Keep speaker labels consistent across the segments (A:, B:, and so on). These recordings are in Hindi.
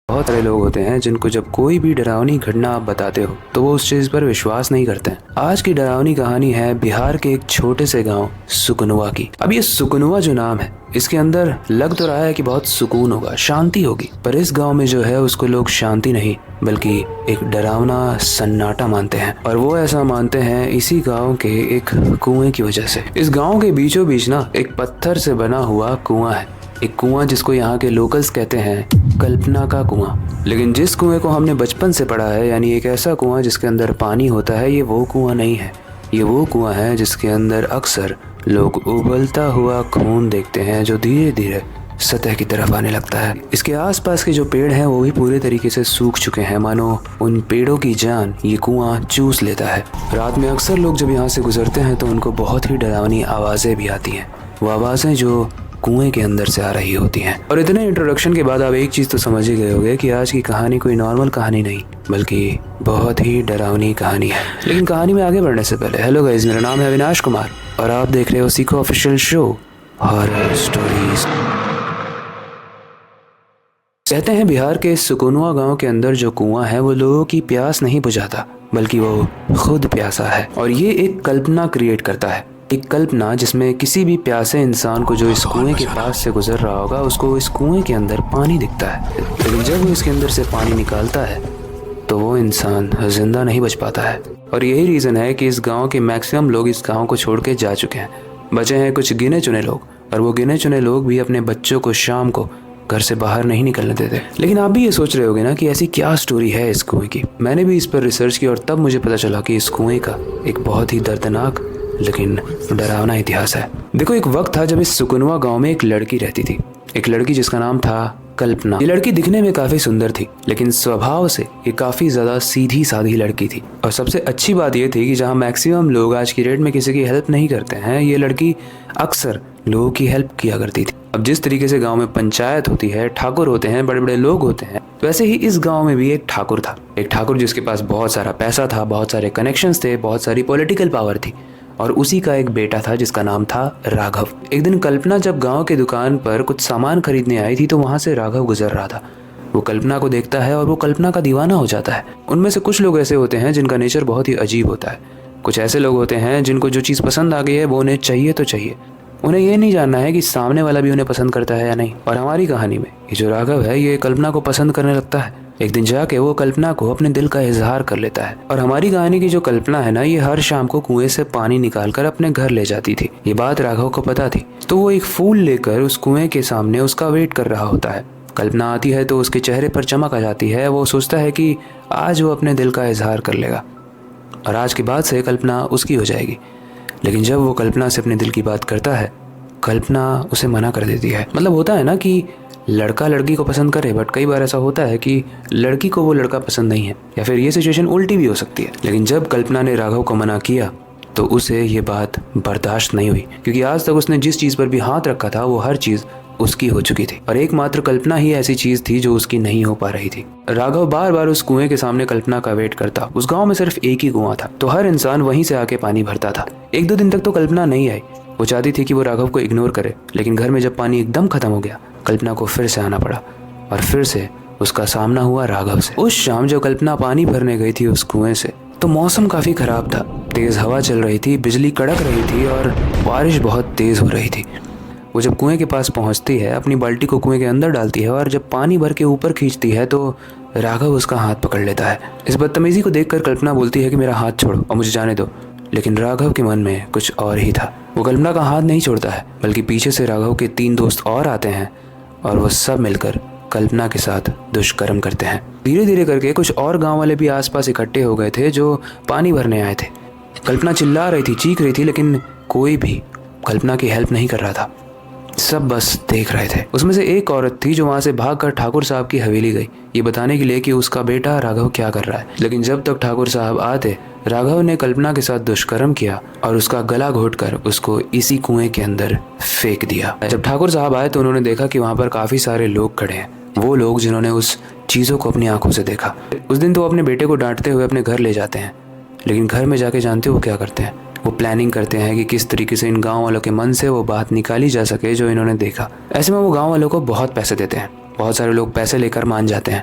A: बहुत सारे लोग होते हैं जिनको जब कोई भी डरावनी घटना आप बताते हो तो वो उस चीज पर विश्वास नहीं करते हैं। आज की डरावनी कहानी है बिहार के एक छोटे से गांव सुकनवा की। अब ये सुकनवा जो नाम है, इसके अंदर लग तो रहा है कि बहुत सुकून होगा, शांति होगी, पर इस गांव में जो है उसको लोग शांति नहीं बल्कि एक डरावना सन्नाटा मानते हैं। और वो ऐसा मानते हैं इसी गांव के एक कुएं की वजह से। इस गांव के बीचों बीच ना एक पत्थर से बना हुआ कुआं है, एक कुआं जिसको यहाँ के लोकल्स कहते हैं कल्पना का कुआं। लेकिन जिस कुएं को हमने बचपन से पढ़ा है, यानी एक ऐसा कुआं जिसके अंदर पानी होता है, ये वो कुआं नहीं है। ये वो कुआं है जिसके अंदर अक्सर लोग उबलता हुआ खून देखते हैं जो धीरे धीरे सतह की तरफ आने लगता है। इसके आसपास के जो पेड़ हैं वो भी पूरे तरीके से सूख चुके हैं, मानो उन पेड़ों की जान ये कुआं चूस लेता है। रात में अक्सर लोग जब यहाँ से गुजरते हैं तो उनको बहुत ही डरावनी आवाज़ें भी आती हैं, वो आवाज़ें जो कुएं के अंदर से आ रही होती हैं। और इतने इंट्रोडक्शन के बाद आप एक चीज़ तो समझ ही गए होंगे कि आज की कहानी कोई नॉर्मल कहानी नहीं बल्कि बहुत ही डरावनी कहानी है। लेकिन कहानी में आगे बढ़ने से पहले, हेलो गाइस, मेरा नाम है अविनाश कुमार और आप देख रहे हो सीखो ऑफिशियल शो हॉरर स्टोरीज। कहते हैं बिहार के सुकनवा गांव के अंदर जो कुआं है वो लोगों की प्यास नहीं बुझाता बल्कि वो खुद प्यासा है। और ये एक कल्पना क्रिएट करता है, एक कल्पना जिसमें किसी भी प्यासे इंसान को जो इस कुएं के पास से गुजर रहा होगा उसको इस कुएं के अंदर पानी दिखता है, लेकिन जब वो इसके अंदर से पानी निकालता है तो वो इंसान जिंदा नहीं बच पाता है। और यही रीज़न है कि इस गांव के मैक्सिमम लोग इस गांव को छोड़ के जा चुके हैं। बचे हैं कुछ गिने चुने लोग, और वो गिने चुने लोग भी अपने बच्चों को शाम को घर से बाहर नहीं निकलने देते। लेकिन आप भी ये सोच रहे होगे ना कि ऐसी क्या स्टोरी है इस कुएं की। मैंने भी इस पर रिसर्च की और तब मुझे पता चला कि इस कुएं का एक बहुत ही दर्दनाक लेकिन डरावना इतिहास है। देखो, एक वक्त था जब इस सुकनवा गांव में एक लड़की रहती थी, एक लड़की जिसका नाम था कल्पना। ये लड़की दिखने में काफी सुंदर थी, लेकिन स्वभाव से ये काफी ज्यादा सीधी साधी लड़की थी। और सबसे अच्छी बात ये थी कि जहाँ मैक्सिमम लोग आज की डेट में किसी की हेल्प नहीं करते हैं, ये लड़की अक्सर लोगों की हेल्प किया करती थी। अब जिस तरीके से गांव में पंचायत होती है, ठाकुर होते हैं, बड़े बड़े लोग होते हैं, वैसे ही इस गांव में भी एक ठाकुर था। एक ठाकुर जिसके पास बहुत सारा पैसा था, बहुत सारे कनेक्शंस थे, बहुत सारी पॉलिटिकल पावर थी, और उसी का एक बेटा था जिसका नाम था राघव। एक दिन कल्पना जब गांव के दुकान पर कुछ सामान खरीदने आई थी तो वहां से राघव गुजर रहा था। वो कल्पना को देखता है और वो कल्पना का दीवाना हो जाता है। उनमें से कुछ लोग ऐसे होते हैं जिनका नेचर बहुत ही अजीब होता है। कुछ ऐसे लोग होते हैं जिनको जो चीज़ पसंद आ गई है वो उन्हें चाहिए तो चाहिए, उन्हें ये नहीं जानना है कि सामने वाला भी उन्हें पसंद करता है या नहीं। और हमारी कहानी में ये जो राघव है ये कल्पना को पसंद करने लगता है। एक दिन जाके वो कल्पना को अपने दिल का इजहार कर लेता है। और हमारी कहानी की जो कल्पना है ना, ये हर शाम को कुएं से पानी निकालकर अपने घर ले जाती थी। ये बात राघव को पता थी, तो वो एक फूल लेकर उस कुएं के सामने उसका वेट कर रहा होता है। कल्पना आती है तो उसके चेहरे पर चमक आ जाती है। वो सोचता है कि आज वो अपने दिल का इजहार कर लेगा और आज के बाद से कल्पना उसकी हो जाएगी। लेकिन जब वो कल्पना से अपने दिल की बात करता है, कल्पना उसे मना कर देती है। मतलब होता है ना कि लड़का लड़की को पसंद करे, बट कई बार ऐसा होता है कि लड़की को वो लड़का पसंद नहीं है, या फिर ये सिचुएशन उल्टी भी हो सकती है। लेकिन जब कल्पना ने राघव को मना किया तो उसे ये बात बर्दाश्त नहीं हुई, क्योंकि आज तक उसने जिस चीज़ पर भी हाथ रखा था वो हर चीज़ उसकी हो चुकी थी, और एकमात्र कल्पना ही ऐसी चीज़ थी जो उसकी नहीं हो पा रही थी। राघव बार बार उस कुएं के सामने कल्पना का वेट करता। उस गाँव में सिर्फ एक ही कुआं था, तो हर इंसान वहीं से आके पानी भरता था। एक दो दिन तक तो कल्पना नहीं आई। वो चाहती थी कि वो राघव को इग्नोर करे, लेकिन घर में जब पानी एकदम खत्म हो गया, कल्पना को फिर से आना पड़ा और फिर से उसका सामना हुआ राघव से। उस शाम जब कल्पना पानी भरने गई थी उस कुएं से, तो मौसम काफी खराब था। तेज हवा चल रही थी, बिजली कड़क रही थी और बारिश बहुत तेज हो रही थी। वो जब कुएं के पास पहुंचती है, अपनी बाल्टी को कुएं के अंदर डालती है और जब पानी भर के ऊपर खींचती है तो राघव उसका हाथ पकड़ लेता है। इस बदतमीजी को देखकर कल्पना बोलती है कि मेरा हाथ छोड़ो और मुझे जाने दो। लेकिन राघव के मन में कुछ और ही था। वो कल्पना का हाथ नहीं छोड़ता है, बल्कि पीछे से राघव के 3 दोस्त और आते हैं और वो सब मिलकर कल्पना के साथ दुष्कर्म करते हैं। धीरे धीरे करके कुछ और गांव वाले भी आसपास इकट्ठे हो गए थे जो पानी भरने आए थे। कल्पना चिल्ला रही थी, चीख रही थी, लेकिन कोई भी कल्पना की हेल्प नहीं कर रहा था। सब बस देख रहे थे। उसमें से एक औरत थी जो वहां से भागकर ठाकुर साहब की हवेली गई, ये बताने के लिए कि उसका बेटा राघव क्या कर रहा है। लेकिन जब तक ठाकुर साहब आते, राघव ने कल्पना के साथ दुष्कर्म किया और उसका गला घोटकर उसको इसी कुएं के अंदर फेंक दिया। जब ठाकुर साहब आए तो उन्होंने देखा कि वहां पर काफी सारे लोग खड़े हैं, वो लोग जिन्होंने उस चीजों को अपनी आंखों से देखा। उस दिन तो वो अपने बेटे को डांटते हुए अपने घर ले जाते हैं, लेकिन घर में जाके जानते हो वो क्या करते हैं? वो प्लानिंग करते हैं कि किस तरीके से इन गांव वालों के मन से वो बात निकाली जा सके जो इन्होंने देखा। ऐसे में वो गांव वालों को बहुत पैसे देते हैं। बहुत सारे लोग पैसे लेकर मान जाते हैं,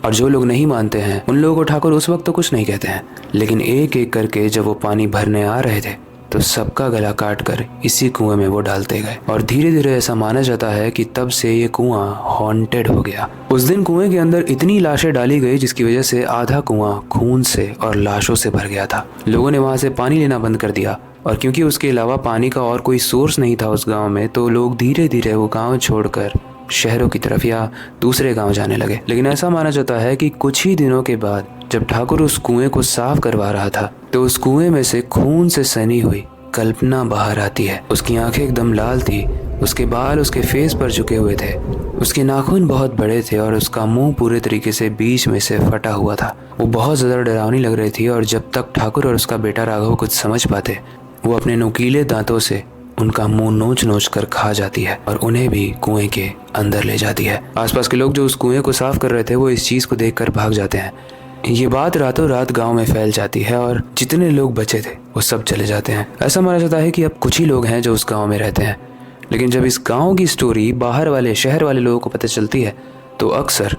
A: और जो लोग नहीं मानते हैं उन लोगों को ठाकुर उस वक्त तो कुछ नहीं कहते हैं, लेकिन एक एक करके जब वो पानी भरने आ रहे थे तो सबका गला काट कर इसी कुएं में वो डालते गए। और धीरे धीरे ऐसा माना जाता है कि तब से ये कुआं हॉन्टेड हो गया। उस दिन कुएं के अंदर इतनी लाशें डाली गई जिसकी वजह से आधा कुआं खून से और लाशों से भर गया था। लोगों ने वहां से पानी लेना बंद कर दिया और क्योंकि उसके अलावा पानी का और कोई सोर्स नहीं था उस गाँव में, तो लोग धीरे धीरे वो गाँव छोड़कर शहरों की तरफ या दूसरे गांव जाने लगे। लेकिन ऐसा माना जाता है कि कुछ ही दिनों के बाद जब ठाकुर उस कुएं को साफ करवा रहा था तो उस कुएं में से खून से सनी हुई कल्पना बाहर आती है। उसकी आंखें एकदम लाल थी, उसके बाल उसके फेस पर झुके हुए थे, उसके नाखून बहुत बड़े थे और उसका मुंह पूरे तरीके से बीच में से फटा हुआ था। वो बहुत ज़्यादा डरावनी लग रही थी और जब तक ठाकुर और उसका बेटा राघव कुछ समझ पाते वो अपने नुकीले दांतों से उनका मुंह नोच नोच कर खा जाती है और उन्हें भी कुएं के अंदर ले जाती है। आसपास के लोग जो उस कुएं को साफ कर रहे थे वो इस चीज़ को देखकर भाग जाते हैं। ये बात रातों रात गांव में फैल जाती है और जितने लोग बचे थे वो सब चले जाते हैं। ऐसा माना जाता है कि अब कुछ ही लोग हैं जो उस गांव में रहते हैं। लेकिन जब इस गांव की स्टोरी बाहर वाले शहर वाले लोगों को पता चलती है तो अक्सर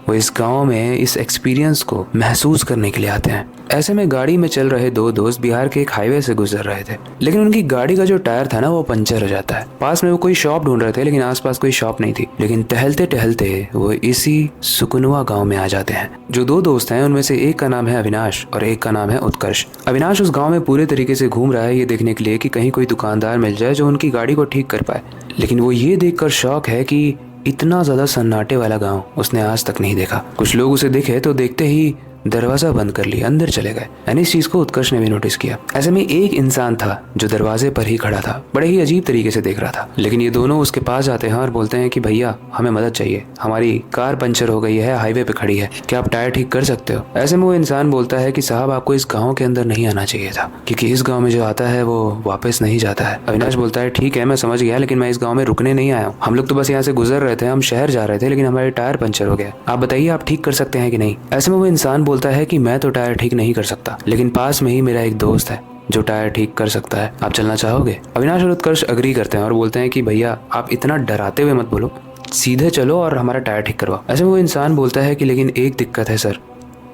A: वो इस गांव में इस एक्सपीरियंस को महसूस करने के लिए आते हैं। ऐसे में गाड़ी में चल रहे दो दोस्त बिहार के एक हाईवे से गुजर रहे थे, लेकिन उनकी गाड़ी का जो टायर था ना वो पंचर हो जाता है। पास में वो कोई शॉप ढूंढ रहे थे लेकिन आसपास कोई शॉप नहीं थी। लेकिन टहलते टहलते वो इसी सुकुनवा गांव में आ जाते हैं। जो दो दोस्त हैं उनमें से एक का नाम है अविनाश और एक का नाम है उत्कर्ष। अविनाश उस गाँव में पूरे तरीके से घूम रहा है ये देखने के लिए कि कहीं कोई दुकानदार मिल जाए जो उनकी गाड़ी को ठीक कर पाए। लेकिन वो ये देखकर शॉक है कि इतना ज्यादा सन्नाटे वाला गांव उसने आज तक नहीं देखा। कुछ लोग उसे दिखे तो देखते ही दरवाजा बंद कर लिया, अंदर चले गए। यानी इस चीज को उत्कर्ष ने भी नोटिस किया। ऐसे में एक इंसान था जो दरवाजे पर ही खड़ा था, बड़े ही अजीब तरीके से देख रहा था। लेकिन ये दोनों उसके पास जाते हैं और बोलते हैं कि भैया हमें मदद चाहिए, हमारी कार पंचर हो गई है, हाईवे पे खड़ी है, क्या आप टायर ठीक कर सकते हो? ऐसे में वो इंसान बोलता है कि साहब आपको इस गाँव के अंदर नहीं आना चाहिए था, क्योंकि इस गाँव में जो आता है वो वापस नहीं जाता है। अविनाश बोलता है ठीक है मैं समझ गया, लेकिन मैं इस गाँव में रुकने नहीं आया हूँ। हम लोग तो बस यहाँ से गुजर रहे थे, हम शहर जा रहे थे, लेकिन हमारे टायर पंचर हो गया। आप बताइए आप ठीक कर सकते हैं कि नहीं? ऐसे में वो इंसान बोलता है कि मैं तो टायर ठीक नहीं कर सकता, लेकिन पास में ही मेरा एक दोस्त है जो टायर ठीक कर सकता है, आप चलना चाहोगे? अविनाश और उत्कर्ष अग्री करते हैं और बोलते हैं कि भैया आप इतना डराते हुए मत बोलो, सीधे चलो और हमारा टायर ठीक करवाओ। ऐसे में वो इंसान बोलता है कि लेकिन एक दिक्कत है सर,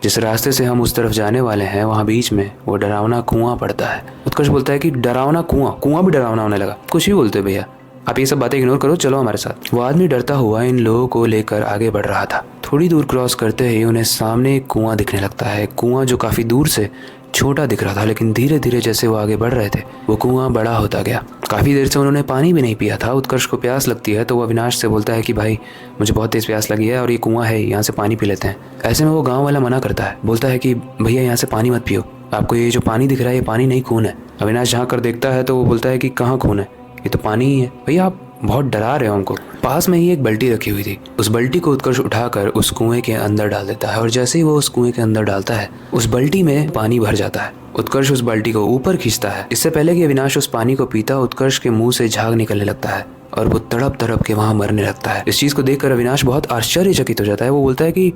A: जिस रास्ते से हम उस तरफ जाने वाले हैं वहाँ बीच में वो डरावना कुआं पड़ता है। उत्कर्ष बोलता है कि डरावना कुआं भी डरावना होने लगा? कुछ ही बोलते भैया, आप ये सब बातें इग्नोर करो, चलो हमारे साथ। वो आदमी डरता हुआ इन लोगों को लेकर आगे बढ़ रहा था। थोड़ी दूर क्रॉस करते ही उन्हें सामने एक कुआं दिखने लगता है। कुआं जो काफी दूर से छोटा दिख रहा था, लेकिन धीरे धीरे जैसे वो आगे बढ़ रहे थे वो कुआं बड़ा होता गया। काफी देर से उन्होंने पानी भी नहीं पिया था। उत्कर्ष को प्यास लगती है तो वो अविनाश से बोलता है कि भाई मुझे बहुत तेज प्यास लगी है और ये कुआं है, यहाँ से पानी पी लेते हैं। ऐसे में वो गाँव वाला मना करता है, बोलता है कि भैया यहाँ से पानी मत पियो, आपको ये जो पानी दिख रहा है ये पानी नहीं खून है। अविनाश झाँक कर देखता है तो वो बोलता है कि कहाँ खून है, ये तो पानी ही है। भैया आप बहुत डरा रहे हो हमको। पास में ही एक बाल्टी रखी हुई थी, उस बाल्टी को उत्कर्ष उठाकर उस कुएं के अंदर डाल देता है और जैसे ही वो उस कुएं के अंदर डालता है उस बाल्टी में पानी भर जाता है। उत्कर्ष उस बाल्टी को ऊपर खींचता है। इससे पहले कि अविनाश उस पानी को पीता उत्कर्ष के मुंह से झाग निकलने लगता है और वो तड़प तड़प के वहां मरने लगता है। इस चीज को देखकर अविनाश बहुत आश्चर्यचकित हो जाता है। वो बोलता है कि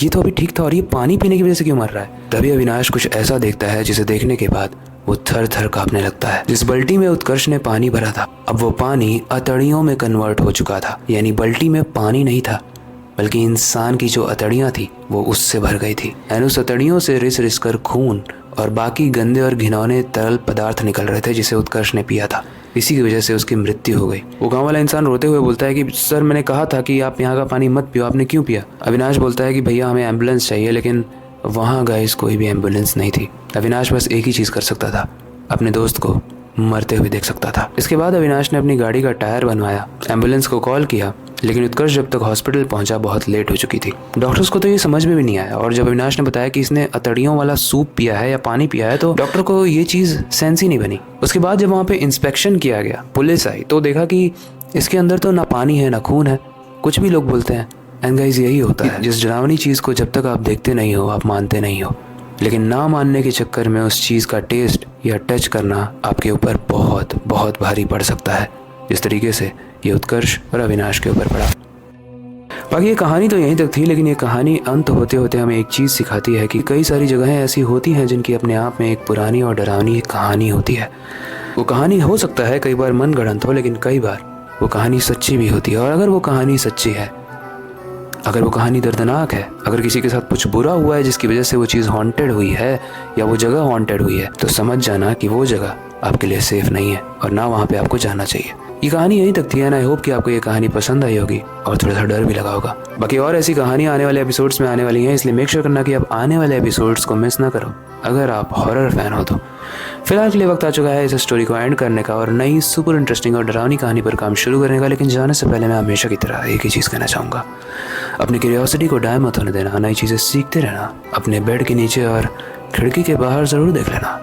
A: ये तो अभी ठीक था और ये पानी पीने की वजह से क्यों मर रहा है? तभी अविनाश कुछ ऐसा देखता है जिसे देखने के बाद वो थर थर कांपने लगता है। जिस बाल्टी में उत्कर्ष ने पानी भरा था अब वो पानी अतड़ियों में कन्वर्ट हो चुका था। यानी बाल्टी में पानी नहीं था बल्कि इंसान की जो अतड़ियां थी वो उससे भर गई थी। यानी उस अतड़ियों से रिस रिस कर खून और बाकी गंदे और घिनौने तरल पदार्थ निकल रहे थे जिसे उत्कर्ष ने पिया था। इसी की वजह से उसकी मृत्यु हो गई। वो गांव वाला इंसान रोते हुए बोलता है कि सर मैंने कहा था कि आप यहाँ का पानी मत पियो, आपने क्यों पिया? अविनाश बोलता है कि भैया हमें एम्बुलेंस चाहिए, लेकिन वहाँ गाइस कोई भी एम्बुलेंस नहीं थी। अविनाश बस एक ही चीज़ कर सकता था, अपने दोस्त को मरते हुए देख सकता था। इसके बाद अविनाश ने अपनी गाड़ी का टायर बनवाया, एम्बुलेंस को कॉल किया, लेकिन उत्कर्ष जब तक हॉस्पिटल पहुंचा बहुत लेट हो चुकी थी। डॉक्टर्स को तो ये समझ में भी नहीं आया और जब अविनाश ने बताया कि इसने अतड़ियों वाला सूप पिया है या पानी पिया है तो डॉक्टर को ये चीज़ सेंस ही नहीं बनी। उसके बाद जब वहाँ पे इंस्पेक्शन किया गया, पुलिस आई तो देखा कि इसके अंदर तो ना पानी है ना खून है, कुछ भी लोग बोलते हैं। एंड गाइस यही होता है, जिस डरावनी चीज़ को जब तक आप देखते नहीं हो आप मानते नहीं हो, लेकिन ना मानने के चक्कर में उस चीज़ का टेस्ट या टच करना आपके ऊपर बहुत बहुत भारी पड़ सकता है, जिस तरीके से ये उत्कर्ष और अविनाश के ऊपर पड़ा। बाकी ये कहानी तो यहीं तक थी, लेकिन ये कहानी अंत होते होते हमें एक चीज़ सिखाती है कि कई सारी जगहें ऐसी होती हैं जिनकी अपने आप में एक पुरानी और डरावनी एक कहानी होती है। वो कहानी हो सकता है कई बार मन गढ़ंत हो, लेकिन कई बार वो कहानी सच्ची भी होती है। और अगर वो कहानी सच्ची है, अगर वो कहानी दर्दनाक है, अगर किसी के साथ कुछ बुरा हुआ है जिसकी वजह से वो चीज़ हॉन्टेड हुई है या वो जगह हॉन्टेड हुई है, तो समझ जाना कि वो जगह आपके लिए सेफ नहीं है और ना वहाँ पे आपको जाना चाहिए। ये कहानी यहीं तक थी एंड आई होप कि आपको ये कहानी पसंद आई होगी और थोड़ा सा डर भी लगा होगा। बाकी और ऐसी कहानियाँ आने वाले एपिसोड्स में आने वाली हैं, इसलिए मेक श्योर करना कि आप आने वाले एपिसोड्स को मिस ना करो अगर आप हॉरर फैन हो तो। फिलहाल के लिए वक्त आ चुका है इस स्टोरी को एंड करने का और नई सुपर इंटरेस्टिंग और डरावनी कहानी पर काम शुरू करने का। लेकिन जाने से पहले मैं हमेशा की तरह एक ही चीज़ कहना चाहूँगा, अपनी क्यूरियोसिटी को डाय मत होने देना, नई चीज़ें सीखते रहना, अपने बेड के नीचे और खिड़की के बाहर ज़रूर देख लेना।